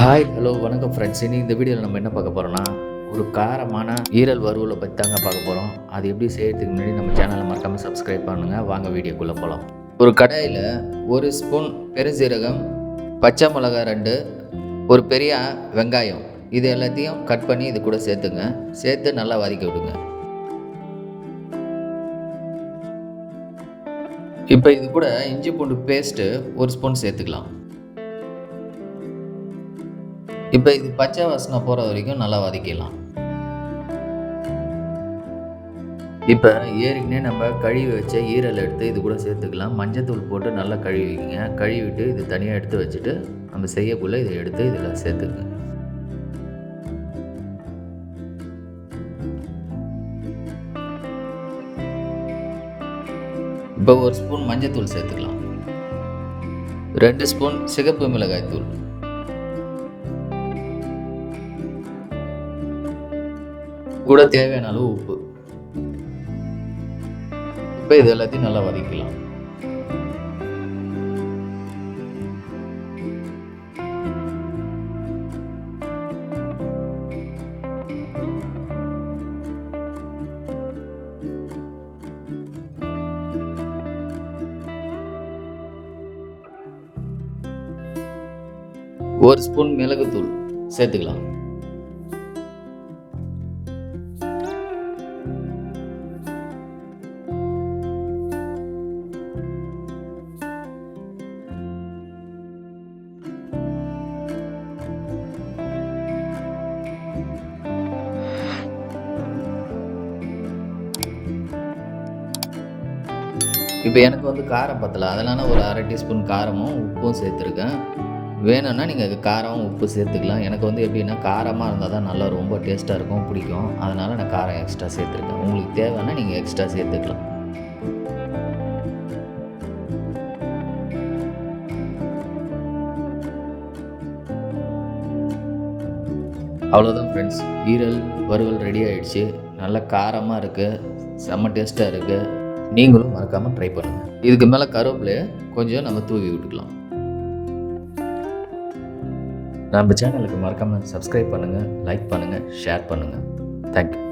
Hi hello வணக்கம் friends. இன்னைக்கு இந்த வீடியோவில் நம்ம என்ன பார்க்க போகிறோம்னா, ஒரு காரமான ஈரல் வறுவலை பற்றி தாங்க பார்க்க போகிறோம். அது எப்படி செய்யறதுக்கு முன்னாடி நம்ம சேனலை மறக்காமல் சப்ஸ்கிரைப் பண்ணுங்கள். வாங்க வீடியோக்குள்ளே போகலாம். ஒரு கடாயில் 1 ஸ்பூன் பெருசீரகம், பச்சை மிளகாய் 2, ஒரு பெரிய வெங்காயம், இது எல்லாத்தையும் கட் பண்ணி இது கூட சேர்த்துங்க. சேர்த்து நல்லா வதக்கி விடுங்க. இப்போ இது கூட இஞ்சி பூண்டு பேஸ்ட்டு 1 ஸ்பூன் சேர்த்துக்கலாம். இப்போ இது பச்சை வாசனை போகிற வரைக்கும் நல்லா வதக்கிடலாம். இப்போ ஏற்கனவே நம்ம கழுவி வச்ச ஈரல் எடுத்து இது கூட சேர்த்துக்கலாம். மஞ்சத்தூள் போட்டு நல்லா கழுவிங்க. கழுவிட்டு இது தனியாக எடுத்து வச்சுட்டு நம்ம செய்யக்குள்ளே இதை எடுத்து இதில் சேர்த்துக்குங்க. இப்போ 1 ஸ்பூன் மஞ்சத்தூள் சேர்த்துக்கலாம். 2 ஸ்பூன் சிகப்பு மிளகாய் தூள், கூட தேவையான அளவு உப்பு. இப்போ இது எல்லாத்தையும் நல்லா வதக்கலாம். ஒரு ஸ்பூன் மிளகுத்தூள் சேர்த்துக்கலாம். இப்போ எனக்கு வந்து காரம் பத்தலை, அதனால ஒரு 1/2 டீஸ்பூன் காரமும் உப்பும் சேர்த்துருக்கேன். வேணும்னா நீங்கள் காரம் உப்பு சேர்த்துக்கலாம். எனக்கு வந்து எப்படின்னா காரமாக இருந்தால் தான் நல்லா ரொம்ப டேஸ்ட்டாக இருக்கும், பிடிக்கும். அதனால் நான் காரம் எக்ஸ்ட்ரா சேர்த்துருக்கேன். உங்களுக்கு தேவைன்னா நீங்கள் எக்ஸ்ட்ரா சேர்த்துக்கலாம். அவ்வளோதான் ஃப்ரெண்ட்ஸ், ஈரல் வறுவல் ரெடி ஆகிடுச்சு. நல்லா காரமாக இருக்குது, செம்ம டேஸ்ட்டாக இருக்குது. நீங்களும் மறக்காமல் ட்ரை பண்ணுங்கள். இதுக்கு மேலே கருவேப்பிலையை கொஞ்சம் நம்ம தூவி விட்டுக்கலாம். நம்ம சேனலுக்கு மறக்காமல் சப்ஸ்கிரைப் பண்ணுங்கள், லைக் பண்ணுங்கள், ஷேர் பண்ணுங்கள். தேங்க்யூ.